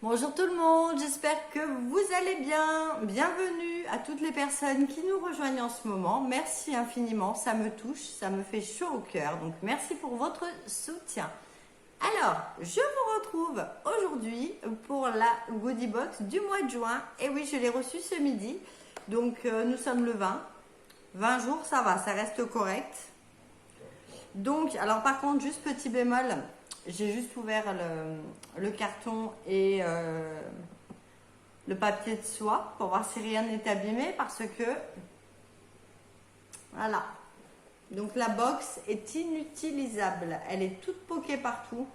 Bonjour tout le monde, j'espère que vous allez bien. Bienvenue à toutes les personnes qui nous rejoignent en ce moment. Merci infiniment, ça me touche, ça me fait chaud au cœur. Donc merci pour votre soutien. Alors, je vous retrouve aujourd'hui pour la goodie box du mois de juin. Et oui, je l'ai reçue ce midi. Donc nous sommes le 20. 20 jours, ça va, ça reste correct. Donc, alors par contre, juste petit bémol, j'ai juste ouvert le carton et le papier de soie pour voir si rien n'est abîmé parce que, voilà. Donc la box est inutilisable, elle est toute poquée partout.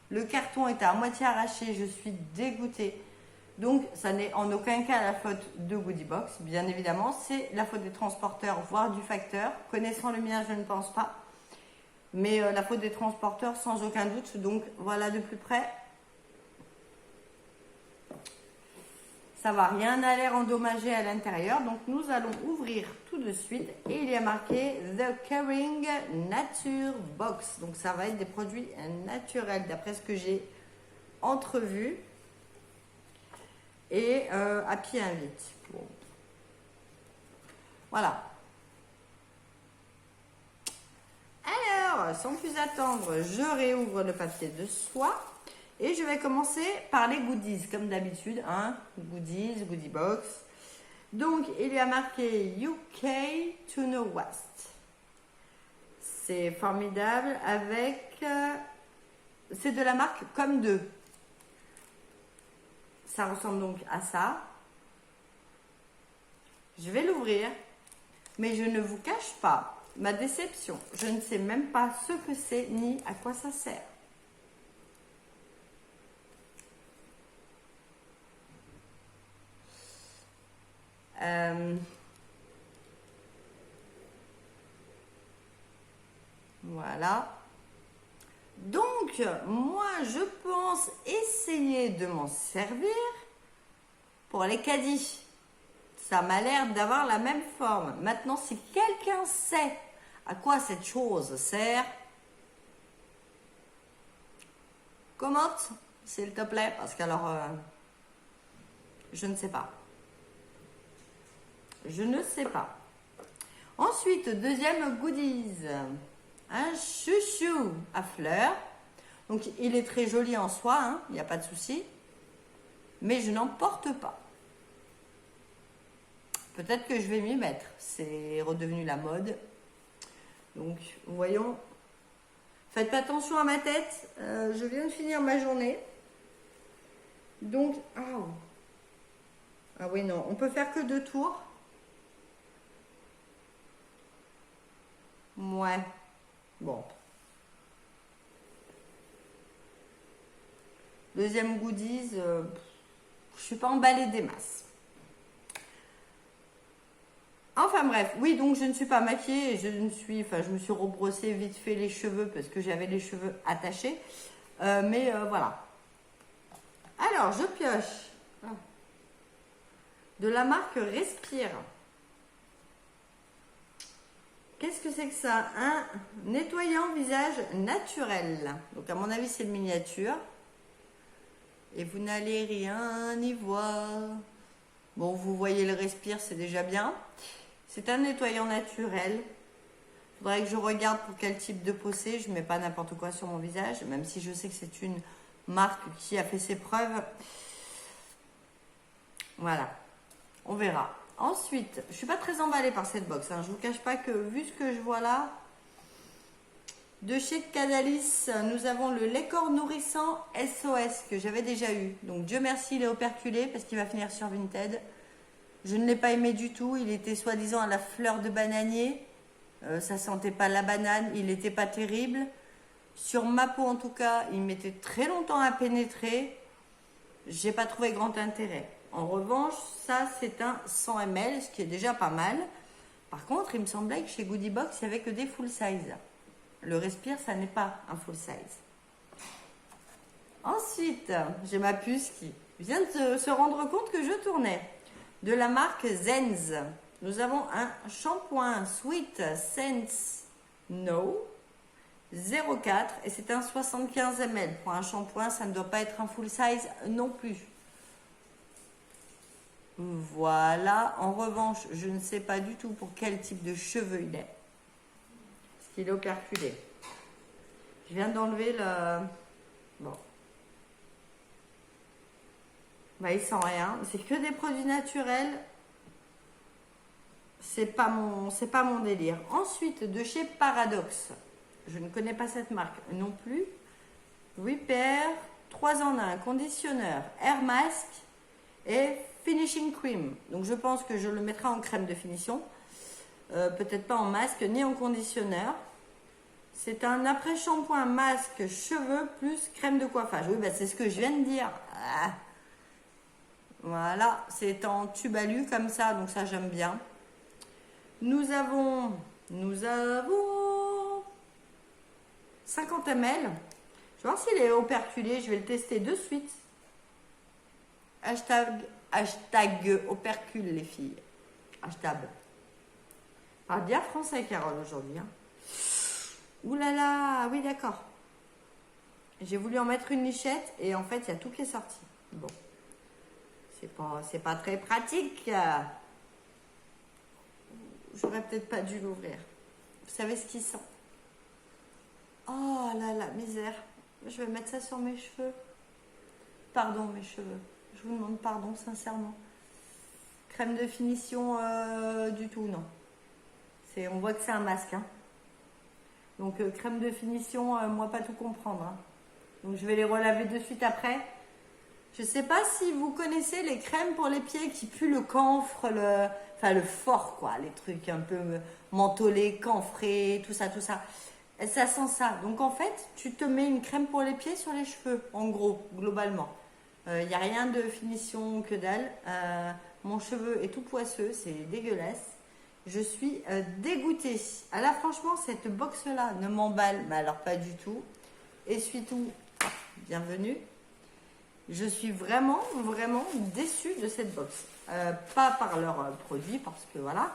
Le carton est à moitié arraché, je suis dégoûtée. Donc ça n'est en aucun cas la faute de Goodie Box, bien évidemment, c'est la faute des transporteurs, voire du facteur. Connaissant le mien, je ne pense pas. Mais la faute des transporteurs sans aucun doute. Donc voilà de plus près. Ça va, rien n'a l'air endommagé à l'intérieur. Donc nous allons ouvrir tout de suite. Et il y a marqué The Caring Nature Box. Donc ça va être des produits naturels d'après ce que j'ai entrevu. Et Happy Invite. Bon. Voilà. Alors, sans plus attendre, je réouvre le papier de soie et je vais commencer par les goodies, comme d'habitude, hein, goodies, goodie box. Donc, il y a marqué UK Tuna West. C'est formidable avec... c'est de la marque Comme 2. Ça ressemble donc à ça. Je vais l'ouvrir, mais je ne vous cache pas ma déception. Je ne sais même pas ce que c'est ni à quoi ça sert. Voilà. Donc, moi, je pense essayer de m'en servir pour les caddies. Ça m'a l'air d'avoir la même forme. Maintenant, si quelqu'un sait à quoi cette chose sert, commente, s'il te plaît, parce qu'alors, je ne sais pas. Je ne sais pas. Ensuite, deuxième goodies, un chouchou à fleurs. Donc, il est très joli en soi, hein, il n'y a pas de souci. Mais je n'en porte pas. Peut-être que je vais m'y mettre. C'est redevenu la mode. Donc, voyons. Faites pas attention à ma tête. Je viens de finir ma journée. Donc, ah oui, non. On peut faire que 2 tours. Ouais. Bon. Deuxième goodies. Je suis pas emballée des masses. Enfin bref, oui, donc je ne suis pas maquillée, je me suis rebrossé vite fait les cheveux parce que j'avais les cheveux attachés. Mais voilà. Alors, je pioche de la marque Respire. Qu'est-ce que c'est que ça? Un nettoyant visage naturel. Donc à mon avis, c'est le miniature. Et vous n'allez rien y voir. Bon, vous voyez le Respire, c'est déjà bien. C'est un nettoyant naturel. Il faudrait que je regarde pour quel type de peau c'est. Je ne mets pas n'importe quoi sur mon visage, même si je sais que c'est une marque qui a fait ses preuves. Voilà, on verra. Ensuite, je ne suis pas très emballée par cette box. Hein. Je ne vous cache pas que, vu ce que je vois là, de chez Cadalis, nous avons le lait corps nourrissant SOS que j'avais déjà eu. Donc, Dieu merci, il est operculé parce qu'il va finir sur Vinted. Je ne l'ai pas aimé du tout. Il était soi-disant à la fleur de bananier. Ça sentait pas la banane. Il n'était pas terrible. Sur ma peau, en tout cas, il mettait très longtemps à pénétrer. J'ai pas trouvé grand intérêt. En revanche, ça, c'est un 100 ml, ce qui est déjà pas mal. Par contre, il me semblait que chez Goodie Box, il n'y avait que des full size. Le Respire, ça n'est pas un full size. Ensuite, j'ai ma puce qui vient de se rendre compte que je tournais. De la marque Zenz. Nous avons un shampoing Sweet Sense No 0,4 et c'est un 75 ml. Pour un shampoing, ça ne doit pas être un full size non plus. Voilà. En revanche, je ne sais pas du tout pour quel type de cheveux il est. Parce qu'il est operculé. Je viens d'enlever le... Bon. Bah, il sent rien. C'est que des produits naturels. C'est pas mon délire. Ensuite, de chez Paradox. Je ne connais pas cette marque non plus. Repair, 3 en 1, conditionneur, air mask et finishing cream. Donc je pense que je le mettrai en crème de finition. Peut-être pas en masque ni en conditionneur. C'est un après-shampoing masque cheveux plus crème de coiffage. Oui, bah, c'est ce que je viens de dire. Ah. Voilà, c'est en tube alu comme ça, donc ça j'aime bien. Nous avons 50 ml. Je vais voir s'il est operculé, je vais le tester de suite. Hashtag opercule les filles. Hashtag. Parle bien français Carole aujourd'hui. Hein. Ouh là là, oui d'accord. J'ai voulu en mettre une lichette et en fait il y a tout qui est sorti. Bon. C'est pas très pratique. J'aurais peut-être pas dû l'ouvrir. Vous savez ce qu'il sent? Oh là là, misère. Je vais mettre ça sur mes cheveux. Pardon mes cheveux. Je vous demande pardon sincèrement. Crème de finition du tout, non. On voit que c'est un masque. Hein. Donc crème de finition, moi pas tout comprendre. Hein. Donc je vais les relaver de suite après. Je sais pas si vous connaissez les crèmes pour les pieds qui puent le camphre, le fort quoi, les trucs un peu mentholés, camphrés, tout ça. Et ça sent ça. Donc en fait, tu te mets une crème pour les pieds sur les cheveux, en gros, globalement. Il n'y a rien de finition que dalle. Mon cheveu est tout poisseux, c'est dégueulasse. Je suis dégoûtée. Ah là, franchement, cette box-là ne m'emballe, mais alors pas du tout. Essuie-tout, bienvenue. Je suis vraiment, vraiment déçue de cette box. Pas par leurs produits, parce que voilà.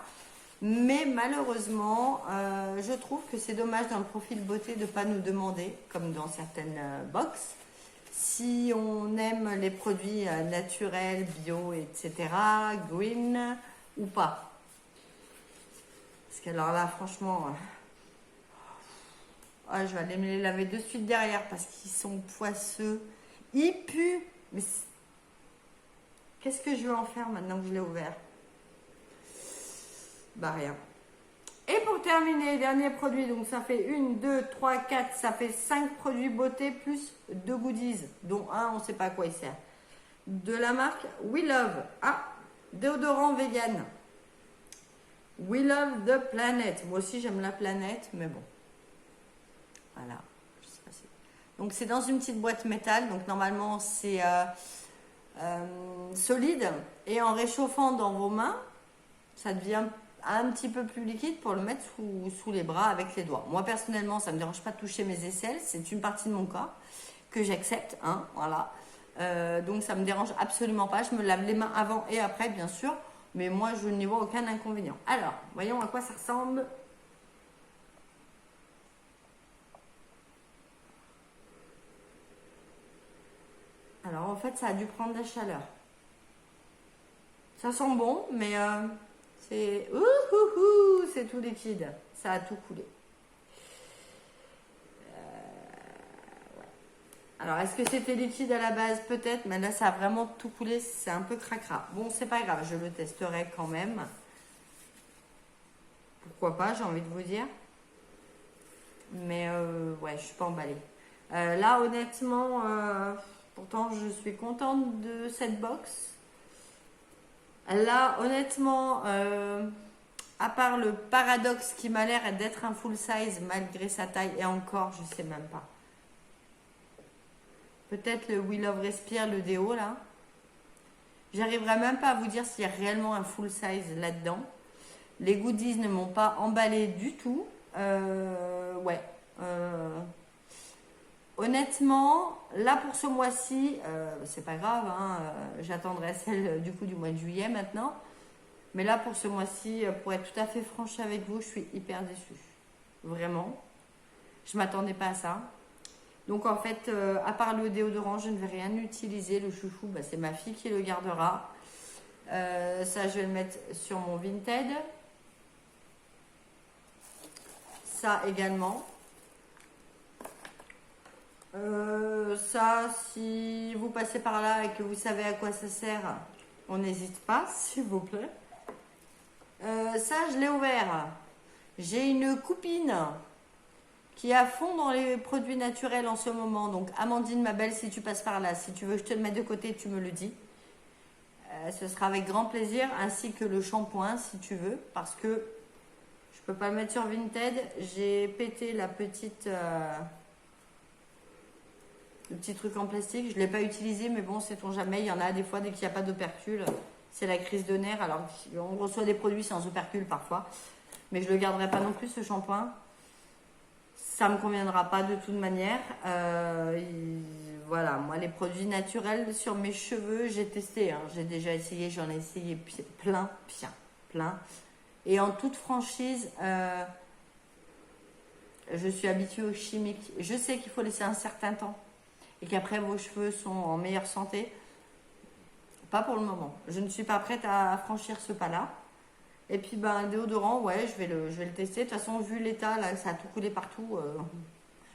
Mais malheureusement, je trouve que c'est dommage dans le profil beauté de ne pas nous demander, comme dans certaines box, si on aime les produits naturels, bio, etc., green ou pas. Parce que alors là, franchement, je vais aller me les laver de suite derrière parce qu'ils sont poisseux. Ils puent. Mais qu'est-ce que je vais en faire maintenant que je l'ai ouvert? Bah rien. Et pour terminer, dernier produit, donc ça fait 1, 2, 3, 4, ça fait 5 produits beauté plus 2 goodies, dont un, on ne sait pas à quoi il sert. De la marque We Love. Ah, déodorant vegan. We Love the Planet. Moi aussi j'aime la planète, mais bon. Voilà. Je sais pas si... Donc c'est dans une petite boîte métal, donc normalement c'est solide. Et en réchauffant dans vos mains, ça devient un petit peu plus liquide pour le mettre sous les bras avec les doigts. Moi personnellement, ça ne me dérange pas de toucher mes aisselles, c'est une partie de mon corps que j'accepte, hein, voilà. Donc ça me dérange absolument pas. Je me lave les mains avant et après, bien sûr, mais moi je n'y vois aucun inconvénient. Alors, voyons à quoi ça ressemble. Alors en fait, ça a dû prendre de la chaleur. Ça sent bon, mais c'est c'est tout liquide. Ça a tout coulé. Ouais. Alors, est-ce que c'était liquide à la base? Peut-être, mais là, ça a vraiment tout coulé. C'est un peu cracra. Bon, c'est pas grave, je le testerai quand même. Pourquoi pas, j'ai envie de vous dire. Mais ouais, je suis pas emballée. Là, honnêtement, pourtant, je suis contente de cette box. Là, honnêtement, à part le Paradox qui m'a l'air d'être un full size malgré sa taille, et encore, je sais même pas. Peut-être le We Love Respire, le déo là. J'arriverai même pas à vous dire s'il y a réellement un full size là-dedans. Les goodies ne m'ont pas emballé du tout. Ouais. Honnêtement, là pour ce mois-ci, c'est pas grave, hein, j'attendrai celle du coup du mois de juillet maintenant. Mais là pour ce mois-ci, pour être tout à fait franche avec vous, je suis hyper déçue. Vraiment. Je m'attendais pas à ça. Donc en fait, à part le déodorant, je ne vais rien utiliser. Le chouchou, bah, c'est ma fille qui le gardera. Ça, je vais le mettre sur mon Vinted. Ça également. Ça, si vous passez par là et que vous savez à quoi ça sert, on n'hésite pas, s'il vous plaît. Ça, je l'ai ouvert. J'ai une copine qui est à fond dans les produits naturels en ce moment. Donc, Amandine, ma belle, si tu passes par là, si tu veux que je te le mette de côté, tu me le dis. Ce sera avec grand plaisir, ainsi que le shampoing, si tu veux, parce que je peux pas le mettre sur Vinted. J'ai pété la petite... le petit truc en plastique, je ne l'ai pas utilisé, mais bon, sait-on jamais, il y en a des fois, dès qu'il n'y a pas d'opercule, c'est la crise de nerfs. Alors, on reçoit des produits sans opercule parfois, mais je ne le garderai pas non plus, ce shampoing. Ça ne me conviendra pas de toute manière. Voilà, moi, les produits naturels sur mes cheveux, j'ai testé, hein. J'ai déjà essayé, j'en ai essayé plein. Et en toute franchise, je suis habituée aux chimiques. Je sais qu'il faut laisser un certain temps et qu'après vos cheveux sont en meilleure santé. Pas pour le moment. Je ne suis pas prête à franchir ce pas-là. Et puis un déodorant, ouais, je vais le tester. De toute façon, vu l'état, là, ça a tout coulé partout.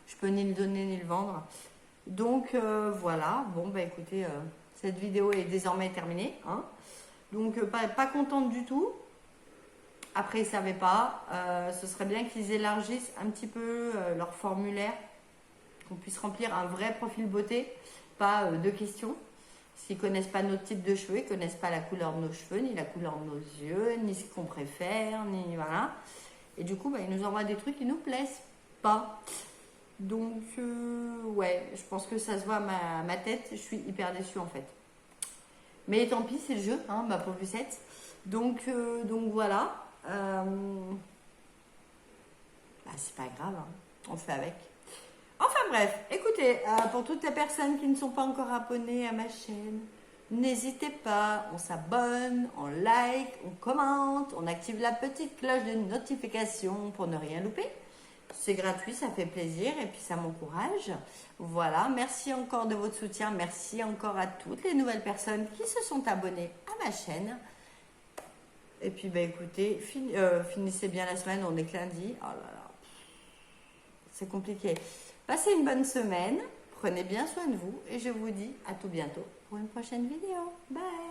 Je peux ni le donner ni le vendre. Donc voilà. Bon, écoutez, cette vidéo est désormais terminée, hein. Donc pas contente du tout. Après, ils ne savaient pas. Ce serait bien qu'ils élargissent un petit peu leur formulaire, qu'on puisse remplir un vrai profil beauté, pas de questions. S'ils ne connaissent pas notre type de cheveux, ils ne connaissent pas la couleur de nos cheveux, ni la couleur de nos yeux, ni ce qu'on préfère, ni voilà. Et du coup, ils nous envoient des trucs qui ne nous plaisent pas. Donc, ouais, je pense que ça se voit à ma tête. Je suis hyper déçue en fait. Mais tant pis, c'est le jeu, hein, ma pauvre Lucette. Donc voilà. C'est pas grave, hein. On fait avec. Enfin bref, écoutez, pour toutes les personnes qui ne sont pas encore abonnées à ma chaîne, n'hésitez pas, on s'abonne, on like, on commente, on active la petite cloche de notification pour ne rien louper. C'est gratuit, ça fait plaisir et puis ça m'encourage. Voilà, merci encore de votre soutien, merci encore à toutes les nouvelles personnes qui se sont abonnées à ma chaîne. Et puis écoutez, finissez bien la semaine, on est que lundi. Oh là là, c'est compliqué. Passez une bonne semaine, prenez bien soin de vous et je vous dis à tout bientôt pour une prochaine vidéo. Bye!